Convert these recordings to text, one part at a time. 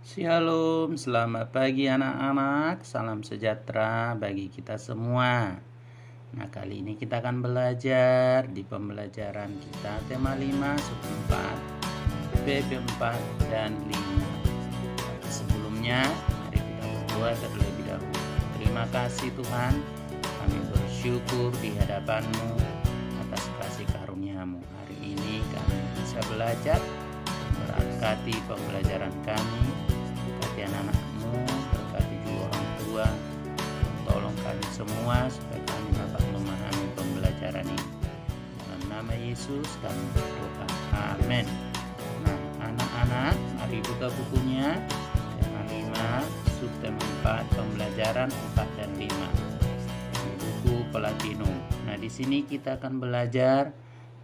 Shalom, selamat pagi anak-anak, salam sejahtera bagi kita semua. Nah, kali ini kita akan belajar di pembelajaran kita tema 5, sub 4, PP 4, dan 5. Sebelumnya, mari kita berdoa terlebih dahulu. Terima kasih Tuhan, kami bersyukur di hadapan-Mu atas kasih karunia-Mu. Hari ini kami bisa belajar, berkati pembelajaran kami, berkati anak-anak-Mu, berkati juga orang tua, tolong kami semua supaya kami dapat memahami pembelajaran ini. Dalam nama Yesus kami berdoa, amin. Nah, anak-anak, mari buka bukunya, tema 5, subtema 4, pembelajaran 4 dan 5, di buku Platinum. Nah, di sini kita akan belajar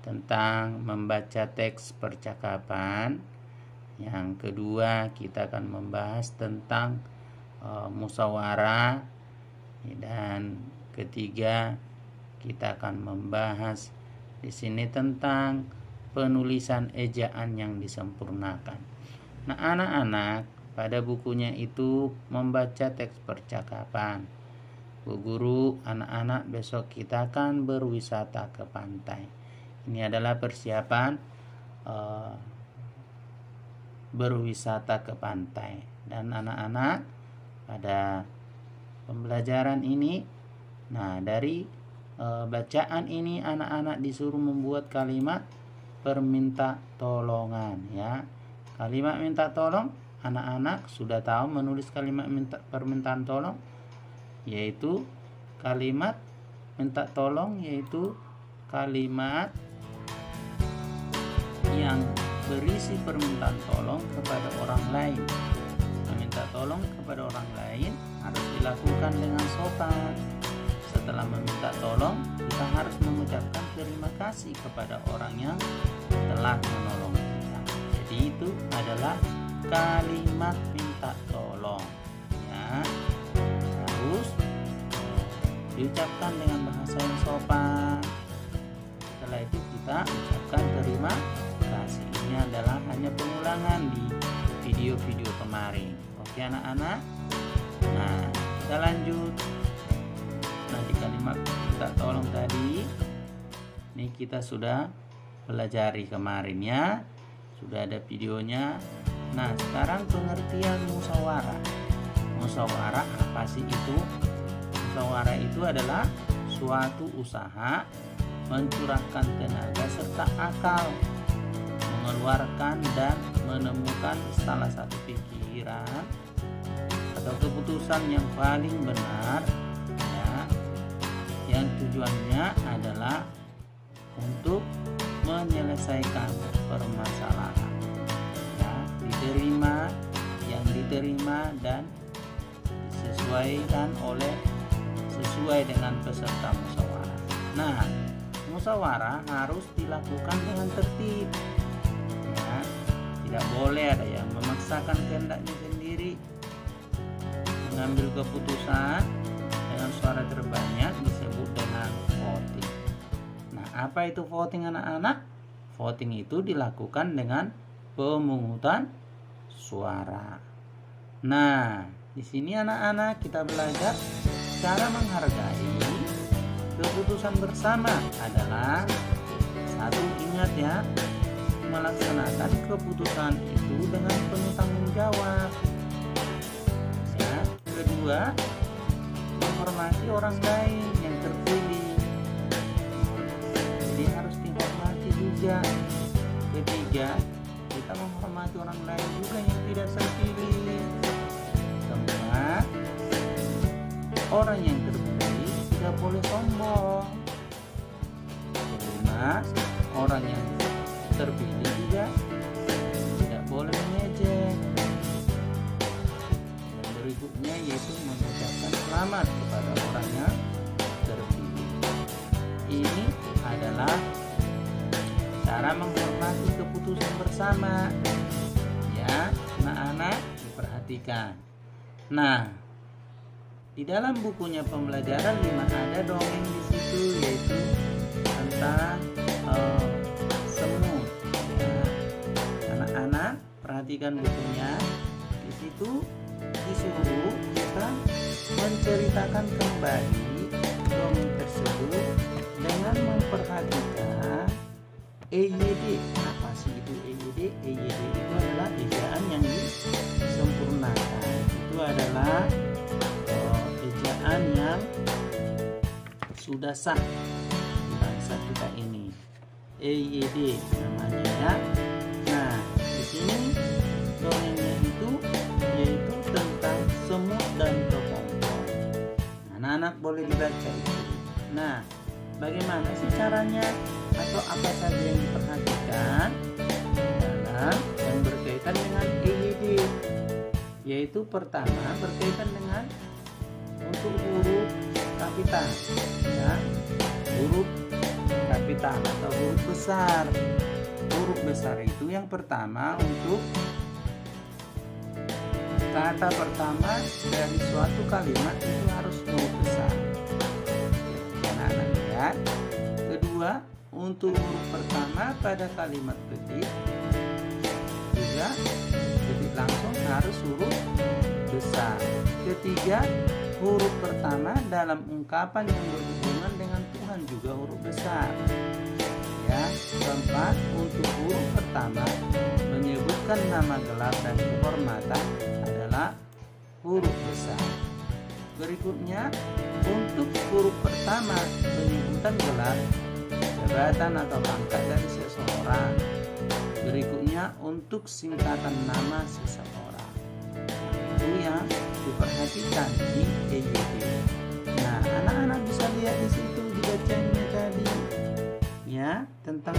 tentang membaca teks percakapan. Yang kedua, kita akan membahas tentang musyawarah, dan ketiga, kita akan membahas di sini tentang penulisan ejaan yang disempurnakan. Nah, anak-anak, pada bukunya itu membaca teks percakapan. Bu Guru, anak-anak besok kita akan berwisata ke pantai. Ini adalah persiapan berwisata ke pantai. Dan anak-anak, pada pembelajaran ini, nah dari bacaan ini anak-anak disuruh membuat kalimat perminta tolongan, ya. Kalimat minta tolong, anak-anak sudah tahu menulis kalimat permintaan tolong, yaitu kalimat minta tolong, yaitu kalimat yang berisi permintaan tolong kepada orang lain. Meminta tolong kepada orang lain harus dilakukan dengan sopan. Setelah meminta tolong, kita harus mengucapkan terima kasih kepada orang yang telah menolong kita. Jadi itu adalah kalimat minta tolong, ya. Harus diucapkan dengan bahasa yang sopan. Setelah itu kita ucapkan terima kasih. Ini adalah hanya pengulangan di video-video kemarin. Oke anak-anak. Nah, kita lanjut. Nah, di kalimat minta tolong tadi, ini kita sudah pelajari kemarin, ya. Sudah ada videonya. Nah, sekarang pengertian musyawarah. Musyawarah apa sih itu? Musyawarah itu adalah suatu usaha mencurahkan tenaga serta akal, mengeluarkan dan menemukan salah satu pikiran atau keputusan yang paling benar, ya, yang tujuannya adalah untuk menyelesaikan permasalahan, ya, yang diterima dan disesuaikan sesuai dengan peserta musyawarah. Nah, musyawarah harus dilakukan dengan tertib, ya. Tidak boleh ada yang memaksakan kehendaknya sendiri. Mengambil keputusan dengan suara terbanyak disebut dengan voting. Nah, apa itu voting anak-anak? Voting itu dilakukan dengan pemungutan suara. Nah, di sini anak-anak kita belajar cara menghargai keputusan bersama adalah satu, ingat ya, melaksanakan keputusan itu dengan penuh tanggung jawab, ya. Kedua, menghormati orang lain yang terpilih, jadi harus dihormati juga. Ketiga, kita menghormati orang lain juga yang tidak terpilih. Keempat, orang yang terpilih tidak boleh sombong. Kelima, orang yang terpilih juga tidak boleh mengejek. Dan berikutnya yaitu mengucapkan selamat kepada orang yang terpilih. Ini adalah cara menghormati keputusan bersama, ya anak-anak, diperhatikan. Nah, di dalam bukunya pembelajaran 5 ada dongeng di situ, yaitu tentang semut. Anak-anak perhatikan bukunya. Di di situ disuruh kita menceritakan kembali dongeng tersebut dengan memperhatikan EYD. Apa sih itu EYD? EYD itu adalah ejaan yang disempurnakan. Itu adalah ejaan yang sudah sah di bangsa kita ini. EYD namanya ya. Nah, di sini dongengnya itu yaitu tentang semut dan kepompong. Anak-anak boleh dibaca itu. Nah, bagaimana sih caranya atau apa saja yang diperhatikan dalam yang berkaitan dengan EYD? Yaitu pertama berkaitan dengan untuk huruf kapital, ya, huruf kapital atau huruf besar. Huruf besar itu yang pertama untuk kata pertama dari suatu kalimat itu harus huruf besar. Anak-anak lihat. Kedua, untuk huruf pertama pada kalimat petik juga petik langsung harus huruf besar. Ketiga, huruf pertama dalam ungkapan yang berhubungan dengan Tuhan juga huruf besar. Ya, keempat, untuk huruf pertama menyebutkan nama gelar dan kehormatan adalah huruf besar. Berikutnya, untuk huruf pertama penyebutan gelar, jabatan atau pangkat dari seseorang. Berikutnya untuk singkatan nama seseorang. Itu yang diperhatikan di EYD. Nah, anak-anak bisa lihat di situ dibacanya tadi, ya, tentang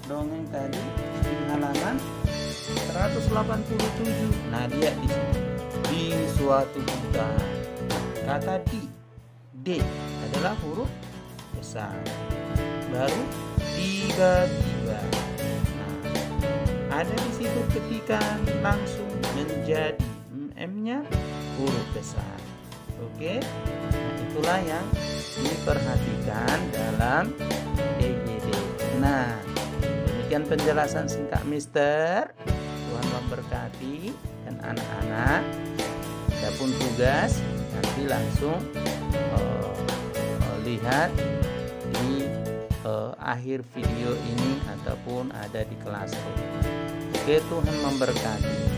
dongeng tadi di halaman 187. Nah, lihat di situ. Di suatu hutan. Kata D adalah huruf besar. Baru tiba-tiba. Nah, ada di situ ketikan langsung menjadi M-nya huruf besar. Oke. Nah, itulah yang diperhatikan dalam EYD. Nah, demikian penjelasan singkat Mister. Tuhan memberkati dan anak-anak. Adapun tugas nanti langsung lihat di akhir video ini ataupun ada di kelas. Oke, Tuhan memberkati.